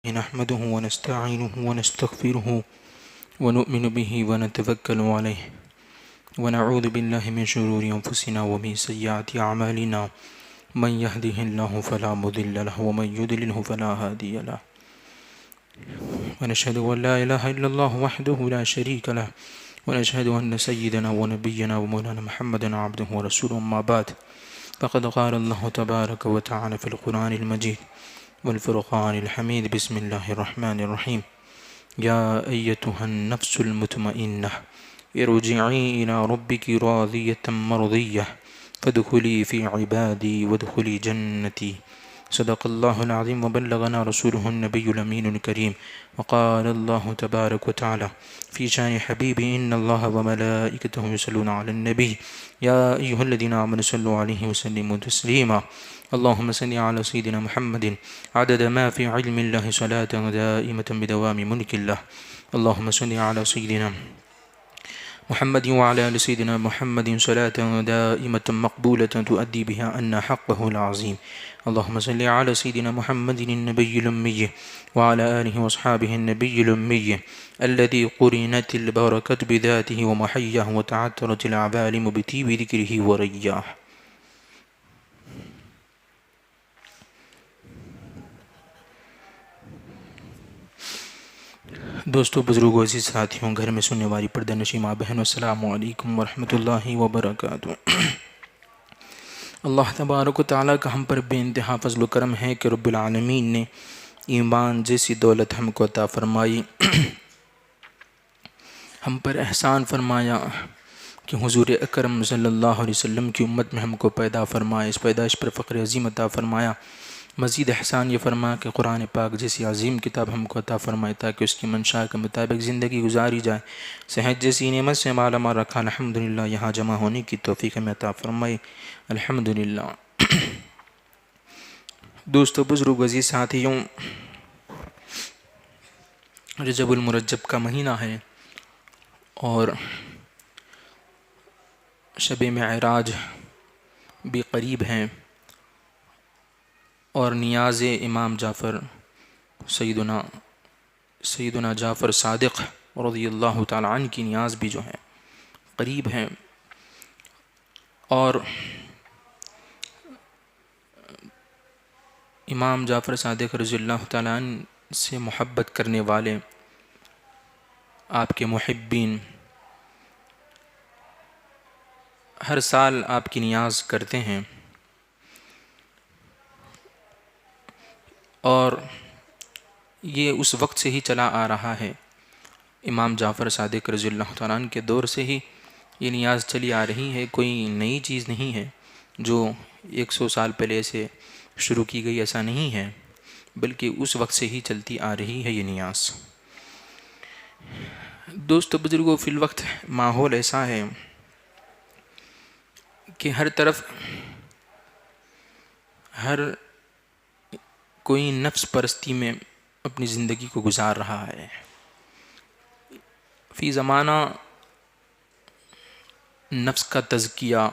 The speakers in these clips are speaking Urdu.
نحمده ونستعينه ونستغفره ونؤمن به ونتوكل عليه ونعوذ بالله من شرور أنفسنا ومن سيئات أعمالنا من يهده الله فلا مضل له ومن يضلله فلا هادي له ونشهد أن لا إله إلا الله وحده لا شريك له ونشهد أن سيدنا ونبينا ومولانا محمدا عبده ورسوله أما بعد فقد قال الله تبارك وتعالى في القرآن المجيد والفرقان الحميد بسم الله الرحمن الرحيم يا أيتها النفس المطمئنة ارجعي إلى ربك راضية مرضية فادخلي في عبادي وادخلي جنتي صدق الله العظيم وبلغنا رسوله النبي الأمين الكريم وقال الله تبارك وتعالى في شان حبيبي إن الله وملائكته يصلون على النبي يا أيها الذين آمنوا صلوا عليه وسلموا تسليما اللهم صل على سيدنا محمد عدد ما في علم الله صلاة دائمة بدوام ملك الله اللهم صل على سيدنا محمد وعلى آل سيدنا محمد صلاة دائمة مقبولة تؤدي بها أن حقه العظيم اللهم صل على سيدنا محمد النبي الأمي وعلى آله وأصحابه النبي الأمي الذي قرنت البركة بذاته ومحيه وتعطرت العوالم بطيب ذكره ورياه. دوستو، بزرگوں، عزیز ساتھیوں، گھر میں سننے والی پردہ نشین ماں بہنوں، السلام علیکم ورحمۃ اللہ وبرکاتہ۔ اللہ تبارک و تعالیٰ کا ہم پر بے انتہا فضل و کرم ہے کہ رب العالمین نے ایمان جیسی دولت ہم کو عطا فرمائی، ہم پر احسان فرمایا کہ حضور اکرم صلی اللہ علیہ وسلم کی امت میں ہم کو پیدا فرمایا، اس پیدائش پر فخر عظیم عطا فرمایا۔ مزید احسان یہ فرمایا کہ قرآن پاک جیسی عظیم کتاب ہم کو عطا فرمائے تاکہ اس کی منشاء کے مطابق زندگی گزاری جائے۔ صحت جیسی نعمت سے مالا مال رکھا، الحمدللہ یہاں جمع ہونے کی توفیق ہمیں عطا فرمائی، الحمدللہ۔ دوستو، بزرگ، عزیز ساتھیوں، رجب المرجب کا مہینہ ہے اور شب معراج بھی قریب ہیں، اور نیاز امام جعفر سیدنا جعفر صادق رضی اللہ تعالیٰ عنہ کی نیاز بھی جو ہے قریب ہیں، اور امام جعفر صادق رضی اللہ تعالیٰ عنہ سے محبت کرنے والے آپ کے محبین ہر سال آپ کی نیاز کرتے ہیں، اور یہ اس وقت سے ہی چلا آ رہا ہے۔ امام جعفر صادق رضی اللہ تعالیٰ عنہ کے دور سے ہی یہ نیاز چلی آ رہی ہے، کوئی نئی چیز نہیں ہے جو 100 سال پہلے سے شروع کی گئی، ایسا نہیں ہے، بلکہ اس وقت سے ہی چلتی آ رہی ہے یہ نیاز۔ دوستو، بزرگوں، فی الوقت ماحول ایسا ہے کہ ہر طرف ہر کوئی نفس پرستی میں اپنی زندگی کو گزار رہا ہے۔ فی زمانہ نفس کا تزکیہ،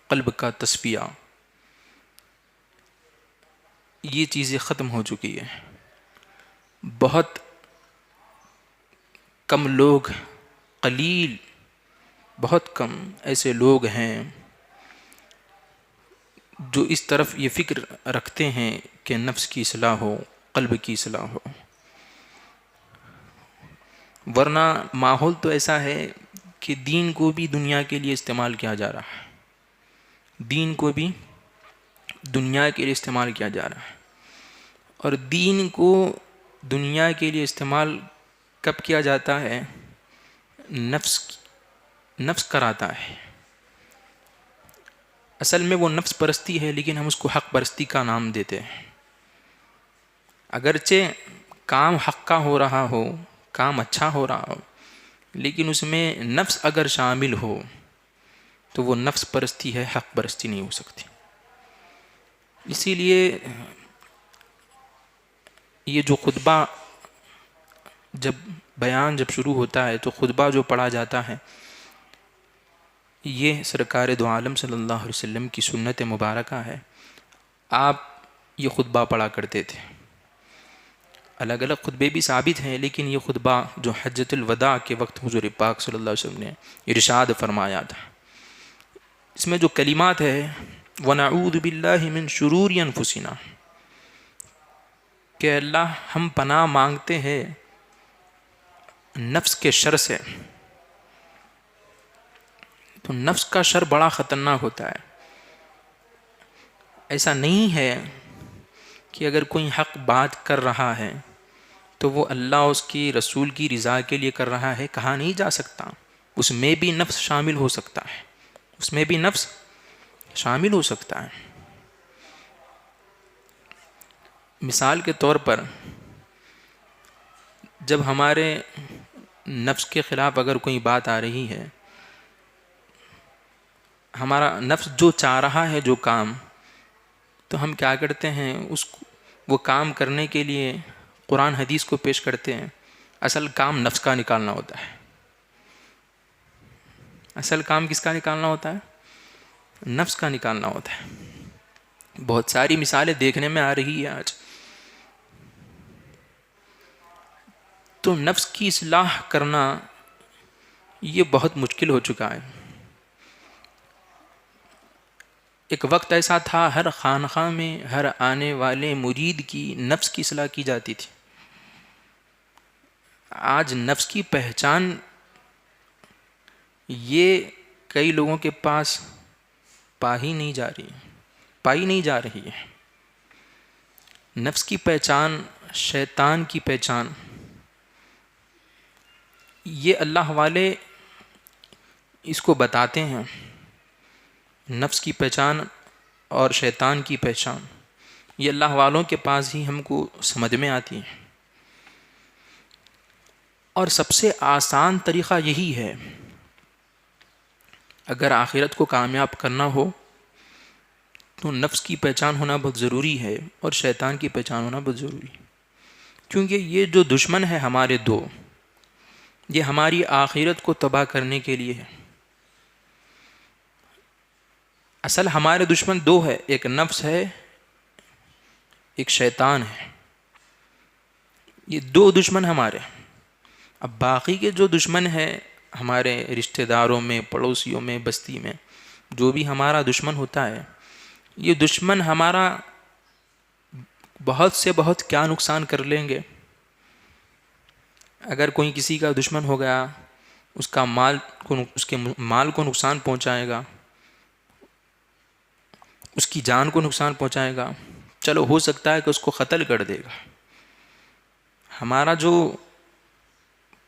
قلب کا تصفیہ، یہ چیزیں ختم ہو چکی ہیں۔ بہت کم لوگ، بہت کم ایسے لوگ ہیں جو اس طرف یہ فکر رکھتے ہیں کہ نفس کی اصلاح ہو، قلب کی اصلاح ہو، ورنہ ماحول تو ایسا ہے کہ دین کو بھی دنیا کے لیے استعمال کیا جا رہا ہے، دین کو بھی دنیا کے لیے استعمال کیا جا رہا ہے، اور دین کو دنیا کے لیے استعمال کب کیا جاتا ہے؟ نفس کراتا ہے۔ اصل میں وہ نفس پرستی ہے، لیکن ہم اس کو حق پرستی کا نام دیتے ہیں۔ اگرچہ کام حق کا ہو رہا ہو، کام اچھا ہو رہا ہو، لیکن اس میں نفس اگر شامل ہو تو وہ نفس پرستی ہے، حق پرستی نہیں ہو سکتی۔ اسی لیے یہ جو خطبہ جب شروع ہوتا ہے تو خطبہ جو پڑھا جاتا ہے، یہ سرکار دو عالم صلی اللہ علیہ وسلم کی سنت مبارکہ ہے۔ آپ یہ خطبہ پڑھا کرتے تھے۔ الگ الگ خطبے بھی ثابت ہیں، لیکن یہ خطبہ جو حجۃ الوداع کے وقت حضور پاک صلی اللہ علیہ وسلم نے ارشاد فرمایا تھا، اس میں جو کلمات ہے وَنَعُوذُ بِاللَّهِ مِن شُرُورِ أَنفُسِنَا، کہ اللہ ہم پناہ مانگتے ہیں نفس کے شر سے. تو نفس کا شر بڑا خطرناک ہوتا ہے. ایسا نہیں ہے کہ اگر کوئی حق بات کر رہا ہے تو وہ اللہ اس کی رسول کی رضا کے لیے کر رہا ہے، کہا نہیں جا سکتا. اس میں بھی نفس شامل ہو سکتا ہے، اس میں بھی نفس شامل ہو سکتا ہے. مثال کے طور پر جب ہمارے نفس کے خلاف اگر کوئی بات آ رہی ہے، ہمارا نفس جو چاہ رہا ہے جو کام، تو ہم کیا کرتے ہیں، وہ کام کرنے کے لیے قرآن حدیث کو پیش کرتے ہیں. اصل کام نفس کا نکالنا ہوتا ہے. اصل کام کس کا نکالنا ہوتا ہے؟ نفس کا نکالنا ہوتا ہے. بہت ساری مثالیں دیکھنے میں آ رہی ہے آج. تو نفس کی اصلاح کرنا یہ بہت مشکل ہو چکا ہے. ایک وقت ایسا تھا ہر خانقاہ میں ہر آنے والے مرید کی نفس کی اصلاح کی جاتی تھی. آج نفس کی پہچان یہ کئی لوگوں کے پاس پائی نہیں جا رہی ہے. نفس کی پہچان، شیطان کی پہچان، یہ اللہ والے اس کو بتاتے ہیں. نفس کی پہچان اور شیطان کی پہچان یہ اللہ والوں کے پاس ہی ہم کو سمجھ میں آتی ہے. اور سب سے آسان طریقہ یہی ہے، اگر آخرت کو کامیاب کرنا ہو تو نفس کی پہچان ہونا بہت ضروری ہے اور شیطان کی پہچان ہونا بہت ضروری ہے. کیونکہ یہ جو دشمن ہے ہمارے دو، یہ ہماری آخرت کو تباہ کرنے کے لیے ہے. اصل ہمارے دشمن دو ہے، ایک نفس ہے، ایک شیطان ہے. یہ دو دشمن ہمارے. اب باقی کے جو دشمن ہیں ہمارے رشتہ داروں میں، پڑوسیوں میں، بستی میں، جو بھی ہمارا دشمن ہوتا ہے، یہ دشمن ہمارا بہت سے بہت کیا نقصان کر لیں گے. اگر کوئی کسی کا دشمن ہو گیا، اس کے مال کو نقصان پہنچائے گا، اس کی جان کو نقصان پہنچائے گا. چلو ہو سکتا ہے کہ اس کو قتل کر دے گا. ہمارا جو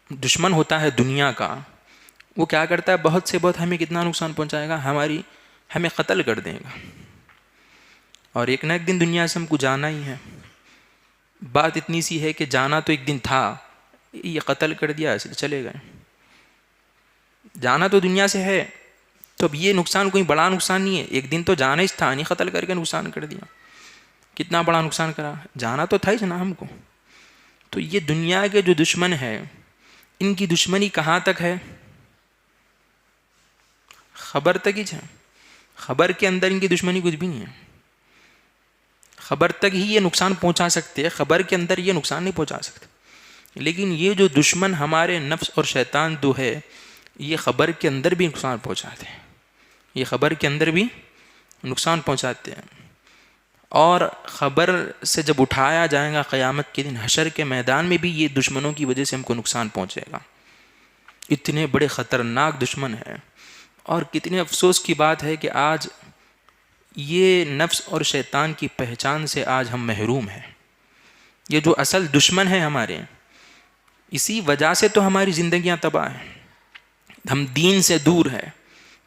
دشمن ہوتا ہے دنیا کا، وہ کیا کرتا ہے، بہت سے بہت ہمیں کتنا نقصان پہنچائے گا، ہمیں قتل کر دے گا. اور ایک نہ ایک دن دنیا سے ہم کو جانا ہی ہے. بات اتنی سی ہے کہ جانا تو ایک دن تھا، یہ قتل کر دیا اس لیے چلے گئے. جانا تو دنیا سے ہے، تو اب یہ نقصان کوئی بڑا نقصان نہیں ہے. ایک دن تو جانا ہی تھا، نہیں قتل کر کے نقصان کر دیا. کتنا بڑا نقصان کرا، جانا تو تھا ہی نا ہم کو. تو یہ دنیا کے جو دشمن ہے، ان کی دشمنی کہاں تک ہے؟ خبر تک ہی ہے. خبر کے اندر ان کی دشمنی کچھ بھی نہیں ہے. خبر تک ہی یہ نقصان پہنچا سکتے ہیں، خبر کے اندر یہ نقصان نہیں پہنچا سکتے. لیکن یہ جو دشمن ہمارے نفس اور شیطان دو ہے، یہ خبر کے اندر بھی نقصان پہنچاتے ہیں. یہ خبر کے اندر بھی نقصان پہنچاتے ہیں. اور خبر سے جب اٹھایا جائے گا قیامت کے دن حشر کے میدان میں بھی یہ دشمنوں کی وجہ سے ہم کو نقصان پہنچے گا. اتنے بڑے خطرناک دشمن ہیں. اور کتنے افسوس کی بات ہے کہ آج یہ نفس اور شیطان کی پہچان سے آج ہم محروم ہیں. یہ جو اصل دشمن ہے ہمارے، اسی وجہ سے تو ہماری زندگیاں تباہ ہیں. ہم دین سے دور ہیں.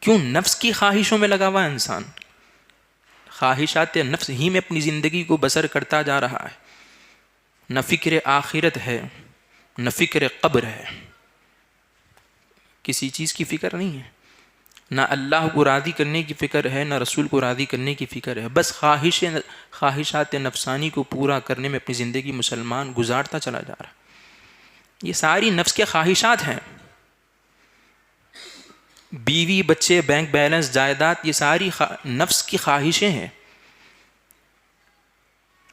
کیوں؟ نفس کی خواہشوں میں لگا ہوا ہے انسان. خواہشات نفس ہی میں اپنی زندگی کو بسر کرتا جا رہا ہے. نہ فکر آخرت ہے، نہ فکر قبر ہے. کسی چیز کی فکر نہیں ہے. نہ اللہ کو راضی کرنے کی فکر ہے، نہ رسول کو راضی کرنے کی فکر ہے. بس خواہشات نفسانی کو پورا کرنے میں اپنی زندگی مسلمان گزارتا چلا جا رہا. یہ ساری نفس کے خواہشات ہیں. بیوی، بچے، بینک بیلنس، جائیداد، یہ ساری نفس کی خواہشیں ہیں.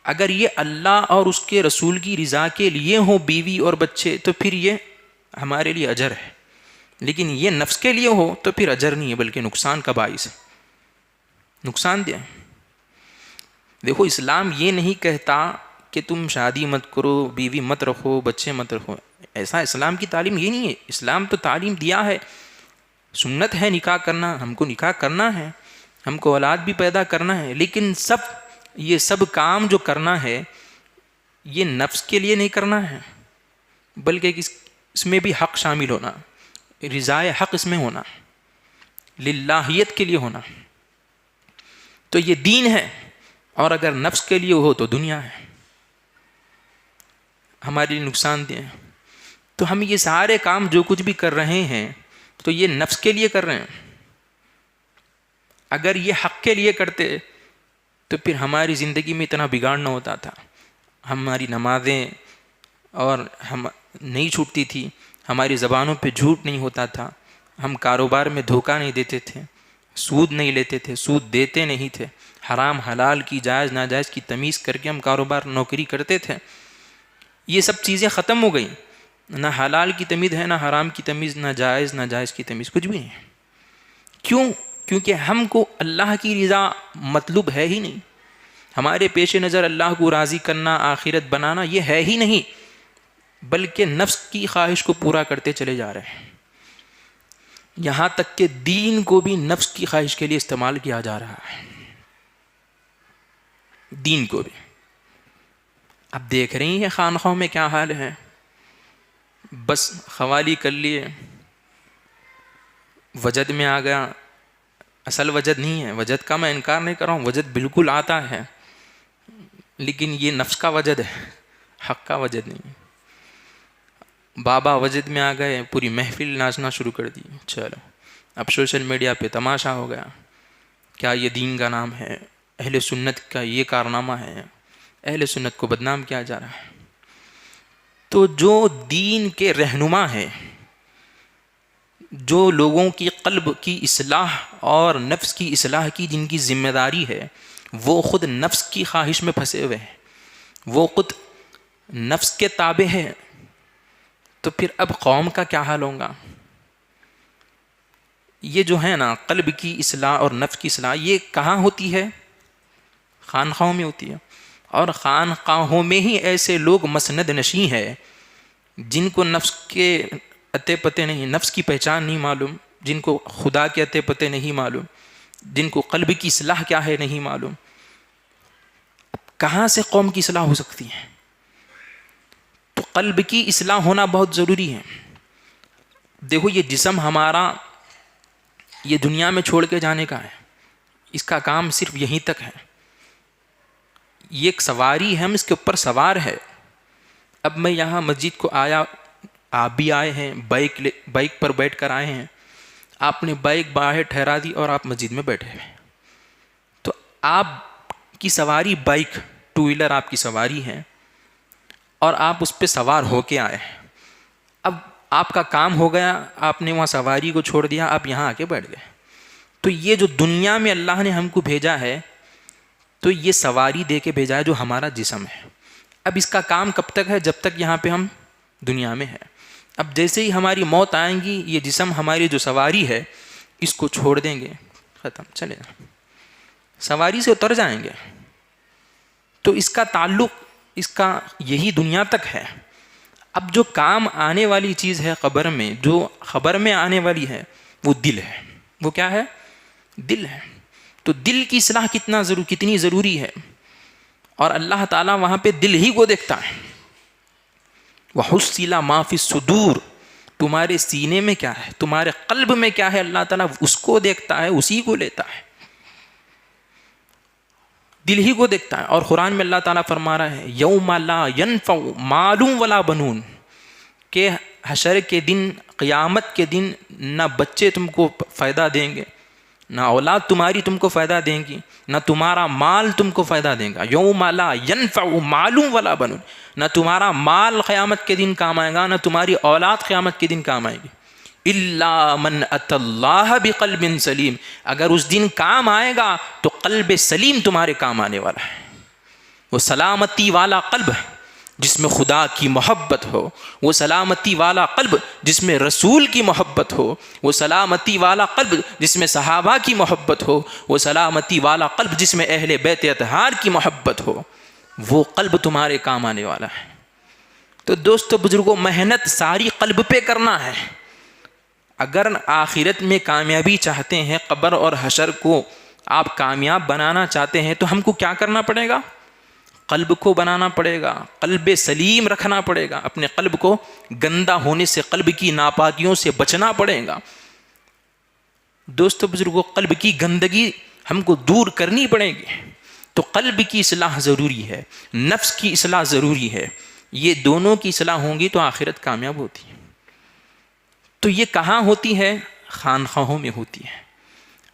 اگر یہ اللہ اور اس کے رسول کی رضا کے لیے ہوں بیوی اور بچے تو پھر یہ ہمارے لیے اجر ہے، لیکن یہ نفس کے لیے ہو تو پھر اجر نہیں ہے بلکہ نقصان کا باعث ہے، نقصان دہ۔ دیکھو اسلام یہ نہیں کہتا کہ تم شادی مت کرو، بیوی مت رکھو، بچے مت رکھو، ایسا اسلام کی تعلیم یہ نہیں ہے۔ اسلام تو تعلیم دیا ہے، سنت ہے نکاح کرنا، ہم کو نکاح کرنا ہے، ہم کو اولاد بھی پیدا کرنا ہے، لیکن یہ سب کام جو کرنا ہے یہ نفس کے لیے نہیں کرنا ہے، بلکہ اس میں بھی حق شامل ہونا، رضائے حق اس میں ہونا، للہیت کے لیے ہونا، تو یہ دین ہے۔ اور اگر نفس کے لیے ہو تو دنیا ہے، ہمارے لیے نقصان دہ ہے۔ تو ہم یہ سارے کام جو کچھ بھی کر رہے ہیں تو یہ نفس کے لیے کر رہے ہیں۔ اگر یہ حق کے لیے کرتے تو پھر ہماری زندگی میں اتنا بگاڑ نہ ہوتا تھا، ہماری نمازیں اور ہم نہیں چھوٹتی تھی، ہماری زبانوں پہ جھوٹ نہیں ہوتا تھا، ہم کاروبار میں دھوکہ نہیں دیتے تھے، سود نہیں لیتے تھے، سود دیتے نہیں تھے، حرام حلال کی جائز ناجائز کی تمیز کر کے ہم کاروبار نوکری کرتے تھے۔ یہ سب چیزیں ختم ہو گئیں، نہ حلال کی تمیز ہے، نہ حرام کی تمیز، نہ جائز ناجائز کی تمیز، کچھ بھی نہیں۔ کیوں؟ کیونکہ ہم کو اللہ کی رضا مطلوب ہے ہی نہیں، ہمارے پیش نظر اللہ کو راضی کرنا، آخرت بنانا یہ ہے ہی نہیں، بلکہ نفس کی خواہش کو پورا کرتے چلے جا رہے ہیں، یہاں تک کہ دین کو بھی نفس کی خواہش کے لیے استعمال کیا جا رہا ہے، دین کو بھی۔ اب دیکھ رہی ہیں خانقاہوں میں کیا حال ہے، بس قوالی کر لیے، وجد میں آ گیا، اصل وجد نہیں ہے، وجد کا میں انکار نہیں کر رہا ہوں، وجد بالکل آتا ہے، لیکن یہ نفس کا وجد ہے، حق کا وجد نہیں۔ بابا وجد میں آ گئے، پوری محفل ناچنا شروع کر دی، چلو اب سوشل میڈیا پہ تماشا ہو گیا، کیا یہ دین کا نام ہے؟ اہل سنت کا یہ کارنامہ ہے، اہل سنت کو بدنام کیا جا رہا ہے۔ تو جو دین کے رہنما ہے، جو لوگوں کی قلب کی اصلاح اور نفس کی اصلاح کی جن کی ذمہ داری ہے، وہ خود نفس کی خواہش میں پھنسے ہوئے ہیں، وہ خود نفس کے تابع ہے، تو پھر اب قوم کا کیا حال ہوگا؟ یہ جو ہے نا قلب کی اصلاح اور نفس کی اصلاح، یہ کہاں ہوتی ہے؟ خانقاہوں میں ہوتی ہے، اور خانقاہوں میں ہی ایسے لوگ مسند نشیں ہیں جن کو نفس کے اتے پتے نہیں، نفس کی پہچان نہیں معلوم، جن کو خدا کے اتے پتے نہیں معلوم، جن کو قلب کی اصلاح کیا ہے نہیں معلوم، کہاں سے قوم کی اصلاح ہو سکتی ہے؟ تو قلب کی اصلاح ہونا بہت ضروری ہے۔ دیکھو یہ جسم ہمارا یہ دنیا میں چھوڑ کے جانے کا ہے، اس کا کام صرف یہیں تک ہے، یہ ایک سواری ہے، ہم اس کے اوپر سوار ہے۔ اب میں یہاں مسجد کو آیا، آپ بھی آئے ہیں، بائک پر بیٹھ کر آئے ہیں، آپ نے بائک باہر ٹھہرا دی اور آپ مسجد میں بیٹھے ہوئے، تو آپ کی سواری بائک، ٹو ویلر آپ کی سواری ہے، اور آپ اس پہ سوار ہو کے آئے ہیں۔ اب آپ کا کام ہو گیا، آپ نے وہاں سواری کو چھوڑ دیا، آپ یہاں آ کے بیٹھ گئے۔ تو یہ جو دنیا میں اللہ نے ہم کو بھیجا ہے، تو یہ سواری دے کے بھیجا ہے جو ہمارا جسم ہے۔ اب اس کا کام کب تک ہے؟ جب تک یہاں پہ ہم دنیا میں ہیں۔ اب جیسے ہی ہماری موت آئیں گی، یہ جسم ہماری جو سواری ہے اس کو چھوڑ دیں گے، ختم، چلے سواری سے اتر جائیں گے۔ تو اس کا تعلق اس کا یہی دنیا تک ہے۔ اب جو کام آنے والی چیز ہے قبر میں، جو خبر میں آنے والی ہے، وہ دل ہے۔ وہ کیا ہے؟ دل ہے۔ تو دل کی اصلاح کتنی ضروری ہے، اور اللہ تعالیٰ وہاں پہ دل ہی کو دیکھتا ہے۔ وَحُصِّلَ مَا فِي الصُّدُورِ، تمہارے سینے میں کیا ہے، تمہارے قلب میں کیا ہے، اللہ تعالیٰ اس کو دیکھتا ہے، اسی کو لیتا ہے، دل ہی کو دیکھتا ہے۔ اور قرآن میں اللہ تعالیٰ فرما رہا ہے یوم لا ینفع مال ولا بنون، کہ حشر کے دن، قیامت کے دن نہ بچے تم کو فائدہ دیں گے، نہ اولاد تمہاری تم کو فائدہ دیں گی، نہ تمہارا مال تم کو فائدہ دے گا۔ یوم لا ینفع مال ولا بنون، نہ تمہارا مال قیامت کے دن کام آئے گا، نہ تمہاری اولاد قیامت کے دن کام آئے گی، الا من اتى اللہ بقلب سلیم، اگر اس دن کام آئے گا تو قلب سلیم تمہارے کام آنے والا ہے۔ وہ سلامتی والا قلب جس میں خدا کی محبت ہو، وہ سلامتی والا قلب جس میں رسول کی محبت ہو، وہ سلامتی والا قلب جس میں صحابہ کی محبت ہو، وہ سلامتی والا قلب جس میں اہل بیت اطہار کی محبت ہو، وہ قلب تمہارے کام آنے والا ہے۔ تو دوستو بزرگوں، محنت ساری قلب پہ کرنا ہے۔ اگر آخرت میں کامیابی چاہتے ہیں، قبر اور حشر کو آپ کامیاب بنانا چاہتے ہیں، تو ہم کو کیا کرنا پڑے گا؟ قلب کو بنانا پڑے گا، قلب سلیم رکھنا پڑے گا، اپنے قلب کو گندہ ہونے سے، قلب کی ناپاکیوں سے بچنا پڑے گا۔ دوستو بزرگوں، قلب کی گندگی ہم کو دور کرنی پڑے گی، تو قلب کی اصلاح ضروری ہے، نفس کی اصلاح ضروری ہے۔ یہ دونوں کی اصلاح ہوں گی تو آخرت کامیاب ہوتی ہے۔ تو یہ کہاں ہوتی ہے؟ خانقاہوں میں ہوتی ہے۔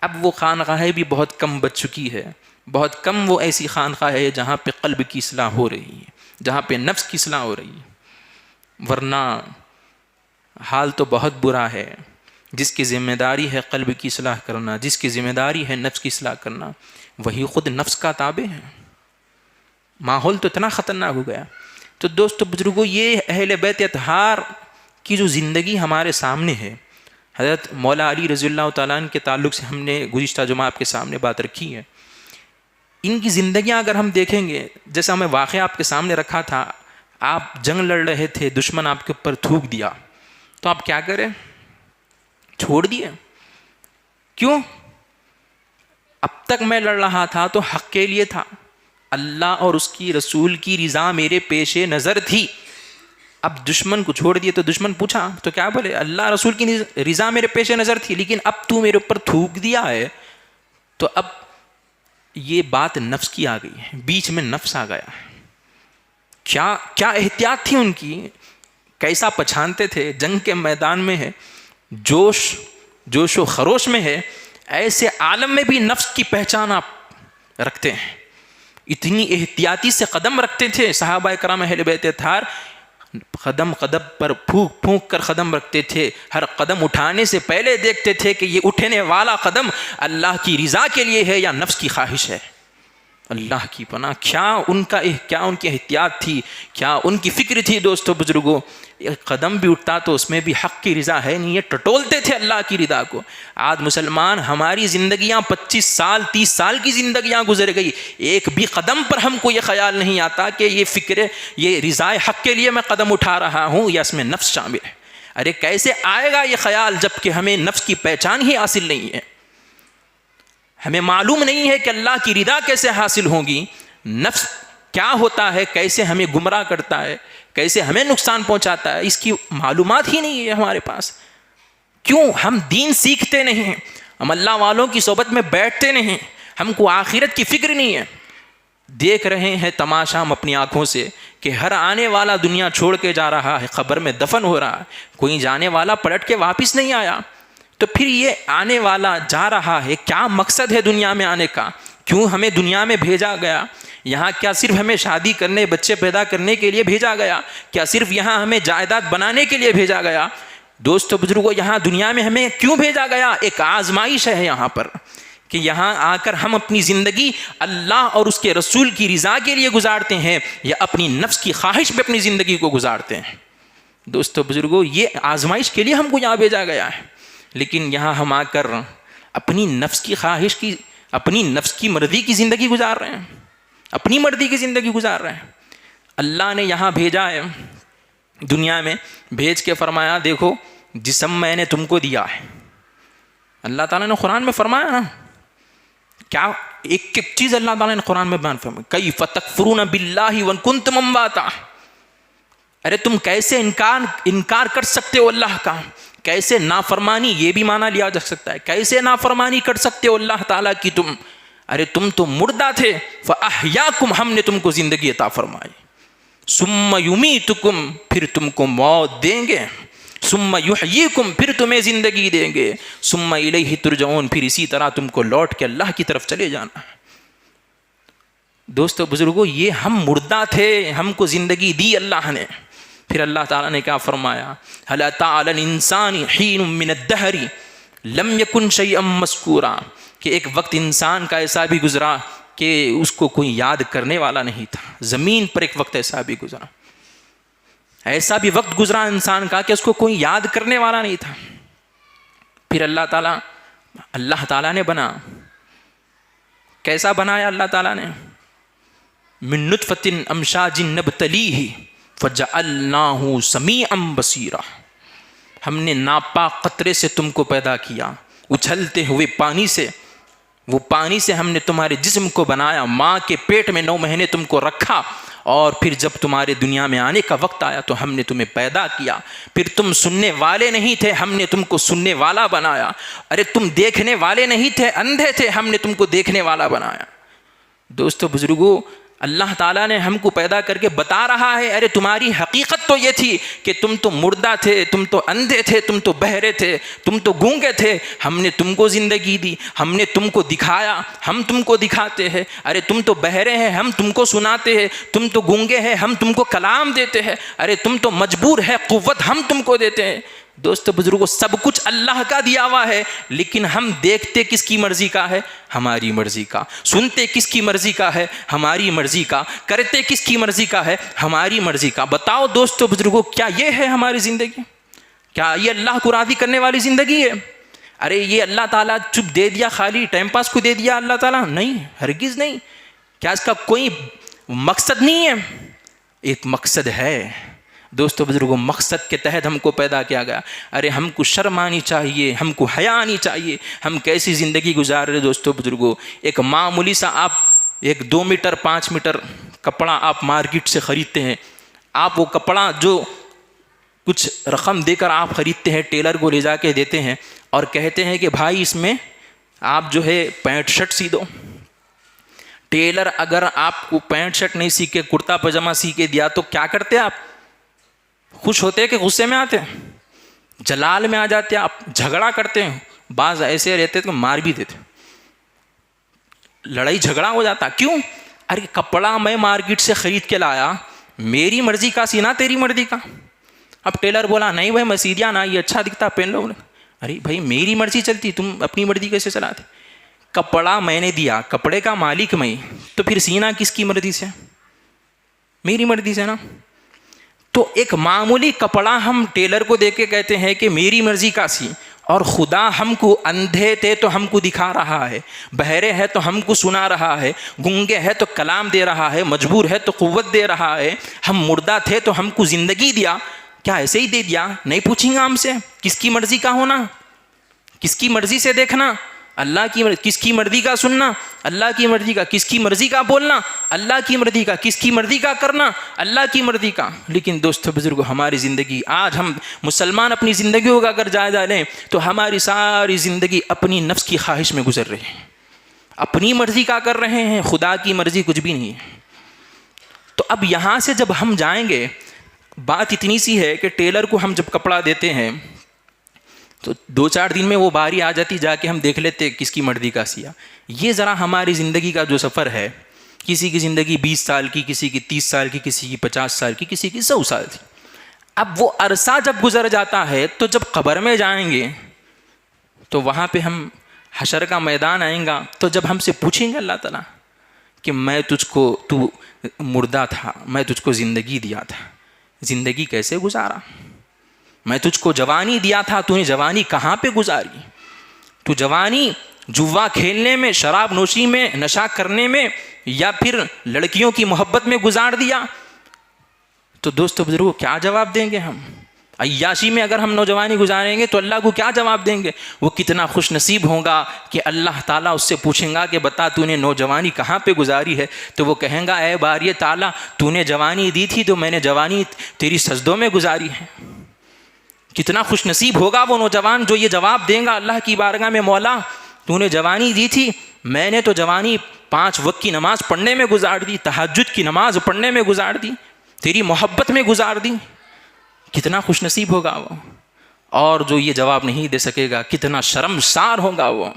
اب وہ خانقاہیں بھی بہت کم بچ چکی ہے، بہت کم وہ ایسی خانقاہ ہے جہاں پہ قلب کی اصلاح ہو رہی ہے، جہاں پہ نفس کی اصلاح ہو رہی ہے، ورنہ حال تو بہت برا ہے۔ جس کی ذمہ داری ہے قلب کی اصلاح کرنا، جس کی ذمہ داری ہے نفس کی اصلاح کرنا، وہی خود نفس کا تابع ہے۔ ماحول تو اتنا خطرناک ہو گیا۔ تو دوستو بزرگوں، یہ اہل بیت اطہار کی جو زندگی ہمارے سامنے ہے، حضرت مولا علی رضی اللہ تعالیٰ عنہ کے تعلق سے ہم نے گزشتہ جمعہ آپ کے سامنے بات رکھی ہے۔ ان کی زندگیاں اگر ہم دیکھیں گے، جیسا ہمیں واقعہ آپ کے سامنے رکھا تھا، آپ جنگ لڑ رہے تھے، دشمن آپ کے اوپر تھوک دیا، تو آپ کیا کریں؟ چھوڑ دیے؟ کیوں؟ اب تک میں لڑ رہا تھا تو حق کے لیے تھا، اللہ اور اس کی رسول کی رضا میرے پیش نظر تھی۔ اب دشمن کو چھوڑ دیے تو دشمن پوچھا تو کیا بولے؟ اللہ رسول کی رضا میرے پیش نظر تھی، لیکن اب تو میرے اوپر تھوک دیا ہے۔ تو اب یہ بات نفس کی آ گئی ہے، بیچ میں نفس آ گیا۔ کیا احتیاط تھی ان کی، کیسا پہچانتے تھے؟ جنگ کے میدان میں ہے، جوش و خروش میں ہے، ایسے عالم میں بھی نفس کی پہچان آپ رکھتے ہیں۔ اتنی احتیاطی سے قدم رکھتے تھے صحابہ کرام اہل بیت اطہار، قدم قدم پر پھونک پھونک کر قدم رکھتے تھے، ہر قدم اٹھانے سے پہلے دیکھتے تھے کہ یہ اٹھنے والا قدم اللہ کی رضا کے لیے ہے یا نفس کی خواہش ہے۔ اللہ کی پناہ، کیا ان کی احتیاط تھی، کیا ان کی فکر تھی۔ دوستو بزرگوں، قدم بھی اٹھتا تو اس میں بھی حق کی رضا ہے نہیں، یہ ٹٹولتے تھے اللہ کی رضا کو۔ آج مسلمان ہماری زندگیاں 25 سال 30 سال کی زندگیاں گزر گئی، ایک بھی قدم پر ہم کو یہ خیال نہیں آتا کہ یہ فکر، یہ رضا حق کے لیے میں قدم اٹھا رہا ہوں یا اس میں نفس شامل ہے۔ ارے کیسے آئے گا یہ خیال جب کہ ہمیں نفس کی پہچان ہی حاصل نہیں ہے، ہمیں معلوم نہیں ہے کہ اللہ کی رضا کیسے حاصل ہوگی، نفس کیا ہوتا ہے، کیسے ہمیں گمراہ کرتا ہے، کیسے ہمیں نقصان پہنچاتا ہے، اس کی معلومات ہی نہیں ہے ہمارے پاس۔ کیوں ہم دین سیکھتے نہیں، ہم اللہ والوں کی صحبت میں بیٹھتے نہیں، ہم کو آخرت کی فکر نہیں ہے۔ دیکھ رہے ہیں تماشا ہم اپنی آنکھوں سے کہ ہر آنے والا دنیا چھوڑ کے جا رہا ہے، قبر میں دفن ہو رہا ہے، کوئی جانے والا پلٹ کے واپس نہیں آیا۔ تو پھر یہ آنے والا جا رہا ہے، کیا مقصد ہے دنیا میں آنے کا؟ کیوں ہمیں دنیا میں بھیجا گیا؟ یہاں کیا صرف ہمیں شادی کرنے، بچے پیدا کرنے کے لیے بھیجا گیا؟ کیا صرف یہاں ہمیں جائیداد بنانے کے لیے بھیجا گیا؟ دوستو بزرگوں، یہاں دنیا میں ہمیں کیوں بھیجا گیا؟ ایک آزمائش ہے یہاں پر، کہ یہاں آ کر ہم اپنی زندگی اللہ اور اس کے رسول کی رضا کے لیے گزارتے ہیں یا اپنی نفس کی خواہش پہ اپنی زندگی کو گزارتے ہیں۔ دوستو بزرگوں، یہ آزمائش کے لیے ہم کو یہاں بھیجا گیا ہے، لیکن یہاں ہم آ کر اپنی نفس کی خواہش کی، اپنی نفس کی مرضی کی زندگی گزار رہے ہیں، اپنی مرضی کی زندگی گزار رہے ہیں۔ اللہ نے یہاں بھیجا ہے دنیا میں، بھیج کے فرمایا دیکھو جسم میں نے تم کو دیا ہے۔ اللہ تعالیٰ نے قرآن میں فرمایا نا، کیا ایک ایک چیز اللہ تعالیٰ نے قرآن میں بیان فرمائی، کیف تکفرون باللہ وان کنتم امواتا، ارے تم کیسے انکار کر سکتے ہو اللہ کا، کیسے نافرمانی، یہ بھی معنی لیا جا سکتا ہے، کیسے نافرمانی کر سکتے ہو اللہ تعالیٰ کی تم، ارے تم تو مردہ تھے، فاحیاکم، ہم نے تم کو زندگی عطا فرمائی، ثم یمیتکم، پھر تم کو موت دیں گے، ثم یحییکم، پھر تمہیں زندگی دیں گے، ثم الیہ ترجعون، پھر اسی طرح تم کو لوٹ کے اللہ کی طرف چلے جانا ہے۔ دوستو بزرگوں، یہ ہم مردہ تھے، ہم کو زندگی دی اللہ نے، پھر اللہ تعالیٰ نے کیا فرمایا، هل أتى على الإنسان حين من الدهر لم يكن شيئا مذكورا، کہ ایک وقت انسان کا ایسا بھی گزرا کہ اس کو کوئی یاد کرنے والا نہیں تھا. زمین پر ایک وقت ایسا بھی گزرا، ایسا بھی وقت گزرا انسان کا کہ اس کو کوئی یاد کرنے والا نہیں تھا. پھر اللہ تعالیٰ نے بنا. کیسا بنایا اللہ تعالیٰ نے؟ من نطفۃ امشاج نبتلیہ فجعلناہ سمیعا بصیرا. ہم نے ناپاک قطرے سے تم کو پیدا کیا، اچھلتے ہوئے پانی سے. وہ پانی سے ہم نے تمہارے جسم کو بنایا، ماں کے پیٹ میں 9 مہینے تم کو رکھا، اور پھر جب تمہارے دنیا میں آنے کا وقت آیا تو ہم نے تمہیں پیدا کیا. پھر تم سننے والے نہیں تھے، ہم نے تم کو سننے والا بنایا. ارے تم دیکھنے والے نہیں تھے، اندھے تھے، ہم نے تم کو دیکھنے والا بنایا. دوستو بزرگو، اللہ تعالیٰ نے ہم کو پیدا کر کے بتا رہا ہے ارے تمہاری حقیقت تو یہ تھی کہ تم تو مردہ تھے، تم تو اندھے تھے، تم تو بہرے تھے، تم تو گونگے تھے. ہم نے تم کو زندگی دی، ہم نے تم کو دکھایا، ہم تم کو دکھاتے ہیں. ارے تم تو بہرے ہیں، ہم تم کو سناتے ہیں. تم تو گونگے ہیں، ہم تم کو کلام دیتے ہیں. ارے تم تو مجبور ہے، قوت ہم تم کو دیتے ہیں. دوستو بزرگوں، سب کچھ اللہ کا دیا ہوا ہے، لیکن ہم دیکھتے کس کی مرضی کا ہے؟ ہماری مرضی کا. سنتے کس کی مرضی کا ہے؟ ہماری مرضی کا. کرتے کس کی مرضی کا ہے؟ ہماری مرضی کا. بتاؤ دوستو بزرگوں، کیا یہ ہے ہماری زندگی؟ کیا یہ اللہ کو راضی کرنے والی زندگی ہے؟ ارے یہ اللہ تعالیٰ چپ دے دیا، خالی ٹائم پاس کو دے دیا اللہ تعالیٰ؟ نہیں، ہرگز نہیں. کیا اس کا کوئی مقصد نہیں ہے؟ ایک مقصد ہے. دوستو بزرگوں، مقصد کے تحت ہم کو پیدا کیا گیا. ارے ہم کو شرم آنی چاہیے، ہم کو حیا آنی چاہیے. ہم کیسی زندگی گزار رہے دوستو بزرگوں. ایک معمولی سا آپ 2 میٹر 5 میٹر کپڑا آپ مارکیٹ سے خریدتے ہیں. آپ وہ کپڑا جو کچھ رقم دے کر آپ خریدتے ہیں، ٹیلر کو لے جا کے دیتے ہیں اور کہتے ہیں کہ بھائی اس میں آپ جو ہے پینٹ شرٹ سی دو. ٹیلر اگر آپ کو پینٹ شرٹ نہیں سی کے کرتا پاجامہ سی کے دیا تو کیا کرتے آپ؟ خوش ہوتے کہ غصے میں آتے ہیں؟ جلال میں آ جاتے ہیں، آپ جھگڑا کرتے ہیں. بعض ایسے رہتے تو مار بھی دیتے، لڑائی جھگڑا ہو جاتا. کیوں؟ ارے کپڑا میں مارکیٹ سے خرید کے لایا، میری مرضی کا سینا تیری مرضی کا. اب ٹیلر بولا نہیں بھائی مسیدیا نا، یہ اچھا دکھتا پہن لو. ارے بھائی میری مرضی چلتی، تم اپنی مرضی کیسے چلاتے؟ کپڑا میں نے دیا، کپڑے کا مالک میں، تو پھر سینا کس کی مرضی سے؟ میری مرضی سے نا. تو ایک معمولی کپڑا ہم ٹیلر کو دے کے کہتے ہیں کہ میری مرضی کا سی، اور خدا ہم کو اندھے تھے تو ہم کو دکھا رہا ہے، بہرے ہے تو ہم کو سنا رہا ہے، گونگے ہے تو کلام دے رہا ہے، مجبور ہے تو قوت دے رہا ہے، ہم مردہ تھے تو ہم کو زندگی دیا. کیا ایسے ہی دے دیا؟ نہیں پوچھیں گا ہم سے کس کی مرضی کا ہونا، کس کی مرضی سے دیکھنا؟ اللہ کی مرضی. کس کی مرضی کا سننا؟ اللہ کی مرضی کا. کس کی مرضی کا بولنا؟ اللہ کی مرضی کا. کس کی مرضی کا کرنا؟ اللہ کی مرضی کا. لیکن دوستو بزرگو، ہماری زندگی آج ہم مسلمان اپنی زندگیوں کا اگر جائزہ لیں تو ہماری ساری زندگی اپنی نفس کی خواہش میں گزر رہی ہے، اپنی مرضی کا کر رہے ہیں. خدا کی مرضی کچھ بھی نہیں ہے. تو اب یہاں سے جب ہم جائیں گے، بات اتنی سی ہے کہ ٹیلر کو ہم جب کپڑا دیتے ہیں تو 2-4 دن میں وہ باری آ جاتی، جا کے ہم دیکھ لیتے کس کی مرضی کا سیا. یہ ذرا ہماری زندگی کا جو سفر ہے، کسی کی زندگی 20 سال کی، کسی کی 30 سال کی، کسی کی 50 سال کی، کسی کی 100 سال کی. اب وہ عرصہ جب گزر جاتا ہے تو جب قبر میں جائیں گے تو وہاں پہ ہم حشر کا میدان آئیں گا، تو جب ہم سے پوچھیں گے اللہ تعالیٰ کہ میں تجھ کو، تو مردہ تھا، میں تجھ کو زندگی دیا تھا، زندگی کیسے گزارا؟ میں تجھ کو جوانی دیا تھا، تو نے جوانی کہاں پہ گزاری؟ تو جوانی جوا کھیلنے میں، شراب نوشی میں، نشہ کرنے میں، یا پھر لڑکیوں کی محبت میں گزار دیا؟ تو دوستو بزرگوں، کیا جواب دیں گے ہم؟ عیاشی میں اگر ہم نوجوانی گزاریں گے تو اللہ کو کیا جواب دیں گے؟ وہ کتنا خوش نصیب ہوگا کہ اللہ تعالیٰ اس سے پوچھیں گا کہ بتا تو نے نوجوانی کہاں پہ گزاری ہے؟ تو وہ کہیں گا اے باری تعالیٰ، تو نے جوانی دی تھی تو میں نے جوانی تیری سجدوں میں گزاری ہے. کتنا خوش نصیب ہوگا وہ نوجوان جو یہ جواب دیں گا اللہ کی بارگاہ میں، مولا تو نے جوانی دی تھی، میں نے تو جوانی 5 وقت کی نماز پڑھنے میں گزار دی، تہجد کی نماز پڑھنے میں گزار دی، تیری محبت میں گزار دی. کتنا خوش نصیب ہوگا وہ. اور جو یہ جواب نہیں دے سکے گا کتنا شرمسار ہوگا وہ.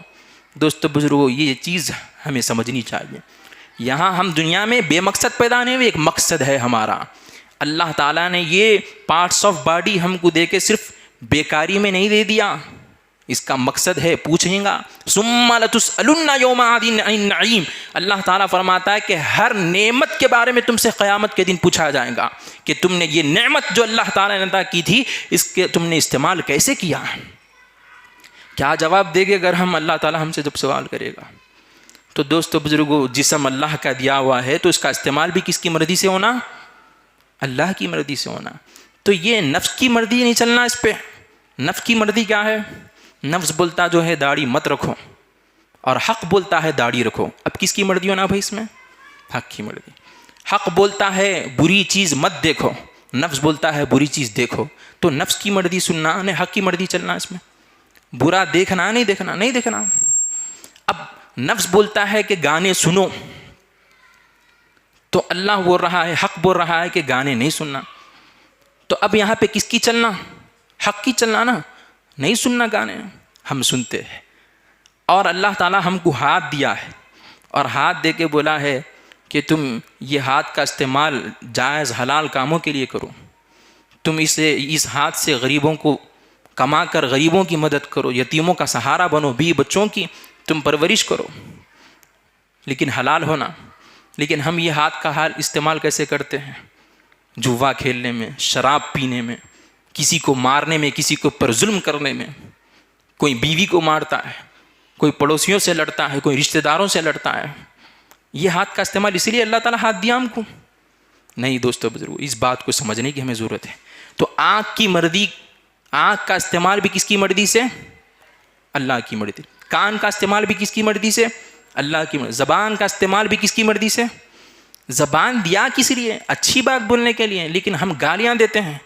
دوستو بزرگوں، یہ چیز ہمیں سمجھنی چاہیے. یہاں ہم دنیا میں بے مقصد پیدا نہیں ہوئے، ایک مقصد ہے ہمارا. اللہ تعالیٰ نے یہ پارٹس آف باڈی ہم کو دے کے صرف بیکاری میں نہیں دے دیا، اس کا مقصد ہے پوچھیں گا ثم لتسألن یومئذ عن النعیم. اللہ تعالیٰ فرماتا ہے کہ ہر نعمت کے بارے میں تم سے قیامت کے دن پوچھا جائے گا کہ تم نے یہ نعمت جو اللہ تعالیٰ نے عطا کی تھی اس کے تم نے استعمال کیسے کیا. کیا جواب دے گے اگر اللہ تعالیٰ ہم سے جب سوال کرے گا. تو دوستو بزرگو، جسم اللہ کا دیا ہوا ہے تو اس کا استعمال بھی کس کی مرضی سے ہونا؟ اللہ کی مرضی سے ہونا. تو یہ نفس کی مرضی نہیں چلنا اس پہ. نفس کی مرضی کیا ہے؟ نفس بولتا جو ہے داڑھی مت رکھو، اور حق بولتا ہے داڑھی رکھو. اب کس کی مرضی ہونا بھائی اس میں؟ حق کی مرضی. حق بولتا ہے بری چیز مت دیکھو، نفس بولتا ہے بری چیز دیکھو. تو نفس کی مرضی سننا نے حق کی مرضی چلنا اس میں. برا دیکھنا نہیں دیکھنا. اب نفس بولتا ہے کہ گانے سنو، تو اللہ بول رہا ہے، حق بول رہا ہے کہ گانے نہیں سننا. تو اب یہاں پہ کس کی چلنا؟ حق کی چلنا نا. نہیں سننا گانے، ہم سنتے ہیں. اور اللہ تعالیٰ ہم کو ہاتھ دیا ہے، اور ہاتھ دے کے بولا ہے کہ تم یہ ہاتھ کا استعمال جائز حلال کاموں کے لیے کرو. تم اس ہاتھ سے غریبوں کو کما کر غریبوں کی مدد کرو، یتیموں کا سہارا بنو، بیوی بچوں کی تم پرورش کرو، لیکن حلال ہونا. لیکن ہم یہ ہاتھ کا حال استعمال کیسے کرتے ہیں؟ جوا کھیلنے میں، شراب پینے میں، کسی کو مارنے میں، کسی کو پر ظلم کرنے میں. کوئی بیوی کو مارتا ہے، کوئی پڑوسیوں سے لڑتا ہے، کوئی رشتہ داروں سے لڑتا ہے. یہ ہاتھ کا استعمال اسی لیے اللہ تعالیٰ ہاتھ دیا ہم کو. نہیں دوستو بزرگو، اس بات کو سمجھنے کی ہمیں ضرورت ہے. تو آنکھ کی مرضی، آنکھ کا استعمال بھی کس کی مرضی سے؟ اللہ کی مرضی. کان کا استعمال بھی کس کی مرضی سے؟ اللہ کی مرضی. زبان کا استعمال بھی کس کی مرضی سے؟ زبان دیا کس لیے؟ اچھی بات بولنے کے لیے. لیکن ہم گالیاں دیتے ہیں.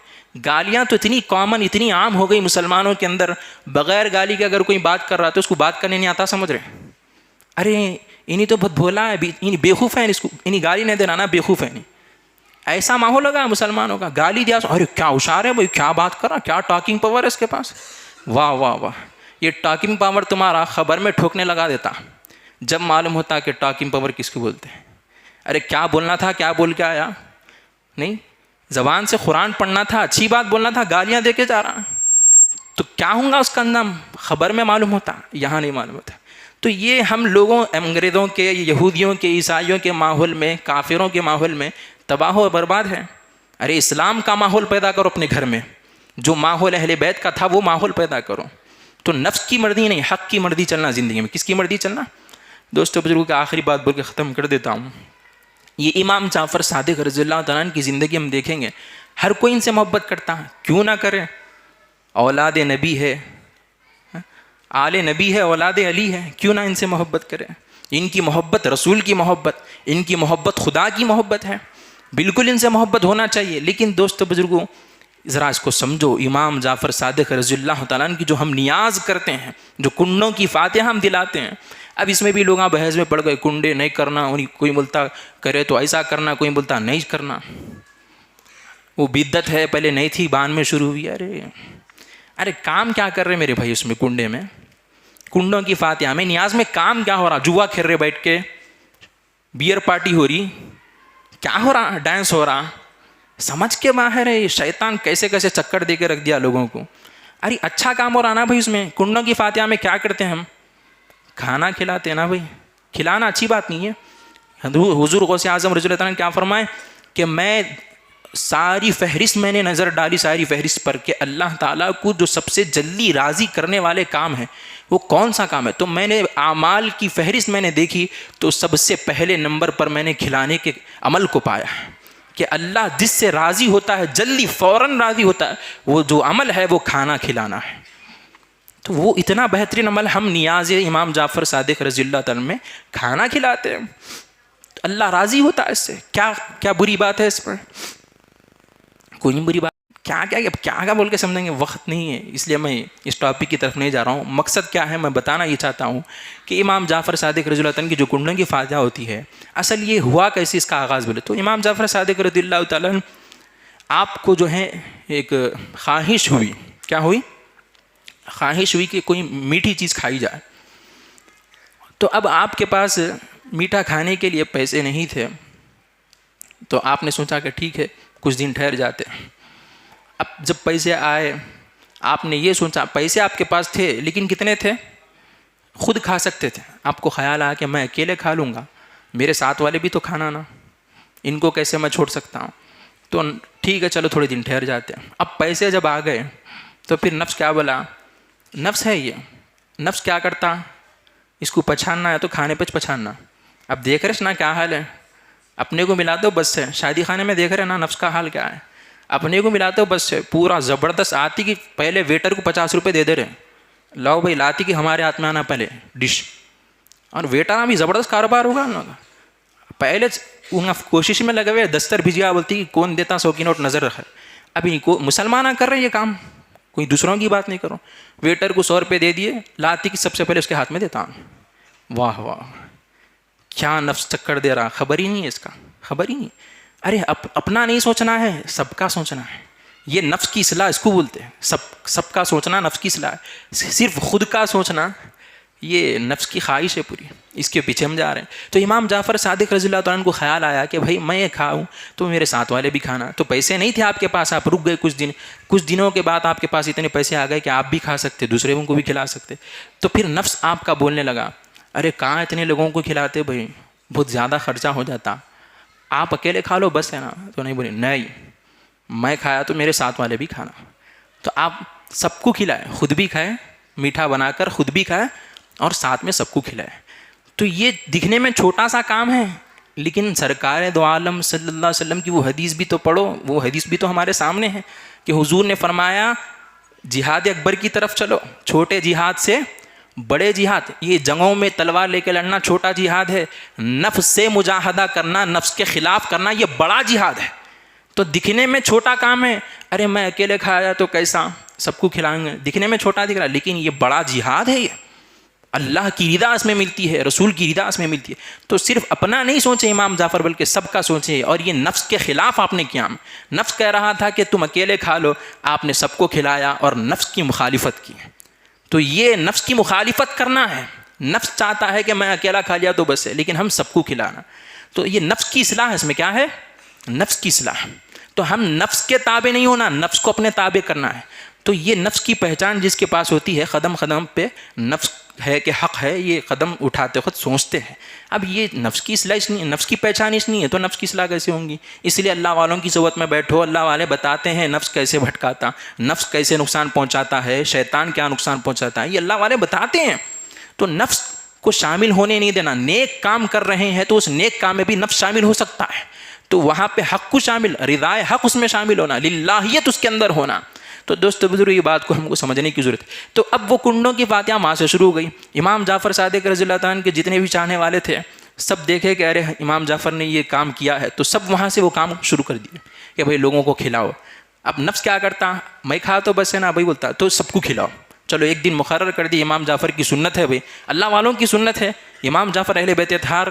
گالیاں تو اتنی کامن، اتنی عام ہو گئی مسلمانوں کے اندر. بغیر گالی کے اگر کوئی بات کر رہا تو اس کو بات کرنے نہیں آتا، سمجھ رہے؟ ارے انہیں تو بہت بھولا ہے، انہیں بیوقوف ہے، اس کو انہیں گالی نہیں دینا نا، بیوقوف ہے. نہیں ایسا ماحول ہوگا مسلمانوں کا. گالی دیا، ارے کیا ہوشیار ہے بھائی، کیا بات کر رہا، کیا ٹاکنگ پاور ہے اس کے پاس. واہ واہ واہ. یہ ٹاکنگ پاور تمہارا خبر میں ٹھوکنے لگا دیتا جب معلوم ہوتا کہ ٹاکنگ پاور کس کو بولتے ہیں. ارے کیا بولنا تھا، کیا بول کے آیا. نہیں، زبان سے قرآن پڑھنا تھا، اچھی بات بولنا تھا، گالیاں دے کے جا رہا. تو کیا ہوں گا اس کا انجام خبر میں معلوم ہوتا، یہاں نہیں معلوم ہوتا. تو یہ ہم لوگوں، انگریزوں کے، یہودیوں کے، عیسائیوں کے ماحول میں، کافروں کے ماحول میں تباہ و برباد ہے. ارے اسلام کا ماحول پیدا کرو اپنے گھر میں، جو ماحول اہل بیت کا تھا وہ ماحول پیدا کرو. تو نفس کی مرضی نہیں، حق کی مرضی چلنا زندگی میں. کس کی مرضی چلنا؟ دوستو بزرگوں کی آخری بات بول کے ختم کر دیتا ہوں. یہ امام جعفر صادق رضی اللہ تعالیٰ عنہ کی زندگی ہم دیکھیں گے، ہر کوئی ان سے محبت کرتا ہے. کیوں نہ کرے؟ اولاد نبی ہے، آل نبی ہے، اولاد علی ہے، کیوں نہ ان سے محبت کرے؟ ان کی محبت رسول کی محبت، ان کی محبت خدا کی محبت ہے. بالکل ان سے محبت ہونا چاہیے. لیکن دوستو بزرگوں ذرا اس کو سمجھو، امام جعفر صادق رضی اللہ تعالیٰ عنہ کی جو ہم نیاز کرتے ہیں، جو کنڈوں کی فاتحہ ہم دلاتے ہیں، اب اس میں بھی لوگ بحث میں پڑ گئے، کنڈے نہیں کرنا، کوئی بولتا کرے تو ایسا کرنا، کوئی بولتا نہیں کرنا. وہ بدعت ہے، پہلے نہیں تھی، بعد میں شروع ہوئی. ارے کام کیا کر رہے میرے بھائی اس میں؟ کنڈے میں، کنڈوں کی فاتحہ میں، نیاز میں کام کیا ہو رہا؟ جوا کھیل رہے بیٹھ کے، بیئر پارٹی ہو رہی، کیا ہو رہا؟ ڈانس ہو رہا. سمجھ کے باہر ہے. شیطان کیسے کیسے چکر دے کے رکھ دیا لوگوں کو. ارے اچھا کام ہو رہا نا بھائی اس میں. کنڈوں کی فاتحہ میں کیا کرتے ہیں ہم؟ کھانا کھلاتے ہیں نا بھائی. کھلانا اچھی بات نہیں ہے. حضور غوث اعظم رضی اللہ عنہ نے کیا فرمائے کہ میں ساری فہرست میں نے نظر ڈالی، ساری فہرست پر، کہ اللہ تعالیٰ کو جو سب سے جلدی راضی کرنے والے کام ہیں وہ کون سا کام ہے. تو میں نے اعمال کی فہرست میں نے دیکھی تو سب سے پہلے نمبر پر میں نے کھلانے کے عمل کو پایا کہ اللہ جس سے راضی ہوتا ہے، جلدی فوراً راضی ہوتا ہے، وہ جو عمل ہے وہ کھانا کھلانا ہے. تو وہ اتنا بہترین عمل ہم نیاز امام جعفر صادق رضی اللہ تعالیٰ میں کھانا کھلاتے ہیں، اللہ راضی ہوتا ہے اس سے. کیا بری بات ہے اس پر؟ کوئی بری بات. کیا بول کے سمجھیں گے، وقت نہیں ہے، اس لیے میں اس ٹاپک کی طرف نہیں جا رہا ہوں. مقصد کیا ہے، میں بتانا یہ چاہتا ہوں کہ امام جعفر صادق رضی اللہ عنہ کی جو کنڈوں کی فاتحہ ہوتی ہے، اصل یہ ہوا کیسے، اس کا آغاز بولے تو امام جعفر صادق رضی اللہ تعالیٰ عنہ آپ کو جو ہے ایک خواہش ہوئی. کیا ہوئی؟ خواہش ہوئی کہ کوئی میٹھی چیز کھائی جائے. تو اب آپ کے پاس میٹھا کھانے کے لیے پیسے نہیں تھے، تو آپ نے سوچا کہ ٹھیک ہے کچھ دن ٹھہر جاتے. اب جب پیسے آئے آپ نے یہ سوچا پیسے آپ کے پاس تھے لیکن کتنے تھے؟ خود کھا سکتے تھے. آپ کو خیال آیا کہ میں اکیلے کھا لوں گا, میرے ساتھ والے بھی تو کھانا نا, ان کو کیسے میں چھوڑ سکتا ہوں, تو ٹھیک ہے چلو تھوڑے دن ٹھہر جاتے ہیں. اب پیسے جب آ گئے تو پھر نفس کیا بولا؟ نفس ہے یہ, نفس کیا کرتا؟ اس کو پچھاننا ہے تو کھانے پہ پچھاننا. اب دیکھ رہے نا کیا حال ہے, اپنے کو ملا دو بس سے. شادی خانے میں دیکھ رہے نا نفس کا حال کیا ہے, اپنے کو ملاتے ہو بس سے پورا زبردست. آتی کہ پہلے ویٹر کو 50 روپے دے رہے, لاؤ بھائی, لاتی کہ ہمارے ہاتھ میں آنا پہلے ڈش, اور ویٹر بھی زبردست کاروبار ہوگا ان کا. پہلے ان کوشش میں لگے ہوئے, دستر بھیجیا بولتی کہ کون دیتا 100 کی نوٹ نظر رکھے. ابھی مسلمان کر رہے یہ کام, کوئی دوسروں کی بات نہیں کرو. ویٹر کو 100 روپے دے دیے, لاتی کہ سب سے پہلے اس کے ہاتھ میں دیتا ہوں. واہ واہ, کیا نفس چکر دے رہا, خبر ہی نہیں ہے اس کا, خبر ہی نہیں. ارے اپنا نہیں سوچنا ہے, سب کا سوچنا ہے. یہ نفس کی اصلاح اس کو بولتے ہیں. سب کا سوچنا نفس کی اصلاح ہے. صرف خود کا سوچنا یہ نفس کی خواہش ہے پوری, اس کے پیچھے ہم جا رہے ہیں. تو امام جعفر صادق رضی اللہ تعالیٰ عنہ کو خیال آیا کہ بھائی میں یہ کھاؤں تو میرے ساتھ والے بھی کھانا. تو پیسے نہیں تھے آپ کے پاس, آپ رک گئے کچھ دنوں کے بعد آپ کے پاس اتنے پیسے آ گئے کہ آپ بھی کھا سکتے, دوسرے کو بھی کھلا سکتے. تو پھر نفس آپ کا بولنے لگا, ارے کہاں اتنے لوگوں کو کھلاتے بھائی, بہت زیادہ خرچہ ہو جاتا, آپ اکیلے کھا لو بس ہے نا. تو نہیں بولے, نہیں میں کھایا تو میرے ساتھ والے بھی کھانا. تو آپ سب کو کھلائے, خود بھی کھائے, میٹھا بنا کر خود بھی کھائے اور ساتھ میں سب کو کھلائے. تو یہ دکھنے میں چھوٹا سا کام ہے, لیکن سرکار دو عالم صلی اللہ علیہ وسلم کی وہ حدیث بھی تو پڑھو, وہ حدیث بھی تو ہمارے سامنے ہے کہ حضور نے فرمایا جہاد اکبر کی طرف چلو, چھوٹے جہاد سے بڑے جہاد. یہ جنگوں میں تلوار لے کے لڑنا چھوٹا جہاد ہے, نفس سے مجاہدہ کرنا, نفس کے خلاف کرنا, یہ بڑا جہاد ہے. تو دکھنے میں چھوٹا کام ہے, ارے میں اکیلے کھایا تو کیسا, سب کو کھلائیں گے, دکھنے میں چھوٹا دکھ رہا, لیکن یہ بڑا جہاد ہے. یہ اللہ کی رضا اس میں ملتی ہے, رسول کی رضا اس میں ملتی ہے. تو صرف اپنا نہیں سوچے امام جعفر, بلکہ سب کا سوچے. اور یہ نفس کے خلاف آپ نے کیا, نفس کہہ رہا تھا کہ تم اکیلے کھا لو, آپ نے سب کو کھلایا اور نفس کی مخالفت کی. تو یہ نفس کی مخالفت کرنا ہے. نفس چاہتا ہے کہ میں اکیلا کھا لیا تو بس ہے, لیکن ہم سب کو کھلانا. تو یہ نفس کی اصلاح ہے, اس میں کیا ہے, نفس کی اصلاح. تو ہم نفس کے تابع نہیں ہونا, نفس کو اپنے تابع کرنا ہے. تو یہ نفس کی پہچان جس کے پاس ہوتی ہے, قدم قدم پہ نفس ہے کہ حق ہے, یہ قدم اٹھاتے وقت سوچتے ہیں. اب یہ نفس کی اصلاح اس نہیں, نفس کی پہچان اس نہیں ہے, تو نفس کی اصلاح کیسے ہوں گی؟ اس لیے اللہ والوں کی صحبت میں بیٹھو, اللہ والے بتاتے ہیں نفس کیسے بھٹکاتا, نفس کیسے نقصان پہنچاتا ہے, شیطان کیا نقصان پہنچاتا ہے, یہ اللہ والے بتاتے ہیں. تو نفس کو شامل ہونے نہیں دینا. نیک کام کر رہے ہیں تو اس نیک کام میں بھی نفس شامل ہو سکتا ہے, تو وہاں پہ حق کو شامل, رضائے حق اس میں شامل ہونا, للہیت اس کے اندر ہونا. تو دوستو بزرگ, یہ بات کو ہم کو سمجھنے کی ضرورت ہے. تو اب وہ کنڈوں کی فاتحہ وہاں سے شروع ہو گئی. امام جعفر صادق رضی اللہ تعالیٰ کے جتنے بھی چاہنے والے تھے سب دیکھے کہ ارے امام جعفر نے یہ کام کیا ہے, تو سب وہاں سے وہ کام شروع کر دیے کہ بھائی لوگوں کو کھلاؤ. اب نفس کیا کرتا, میں کھا تو بس ہے نا, بھائی بولتا تو سب کو کھلاؤ. چلو ایک دن مقرر کر دی, امام جعفر کی سنت ہے, بھائی اللہ والوں کی سنت ہے, امام جعفر اہل بیت اطہار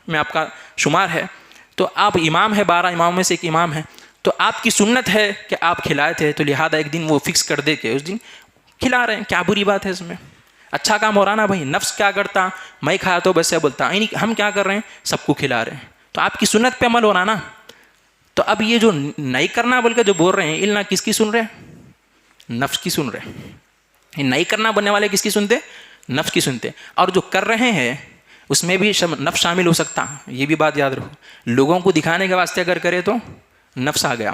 میں آپ کا شمار ہے, تو آپ امام ہے, 12 اماموں میں سے ایک امام ہے, تو آپ کی سنت ہے کہ آپ کھلائے تھے, تو لہٰذا ایک دن وہ فکس کر دے کہ اس دن کھلا رہے ہیں. کیا بری بات ہے اس میں, اچھا کام ہو رہا نا بھائی. نفس کیا کرتا, میں کھایا تو بس سے بولتا, ہم کیا کر رہے ہیں, سب کو کھلا رہے ہیں. تو آپ کی سنت پہ عمل ہو رہا نا. تو اب یہ جو نہیں کرنا بول کے جو بول رہے ہیں, علنا کس کی سن رہے ہیں, نفس کی سن رہے ہیں. نہیں کرنا بننے والے کس کی سنتے, نفس کی سنتے. اور جو کر رہے ہیں اس میں بھی نفس شامل ہو سکتا, یہ بھی بات یاد رکھو. لوگوں کو دکھانے کے واسطے اگر کرے تو نفس آ گیا.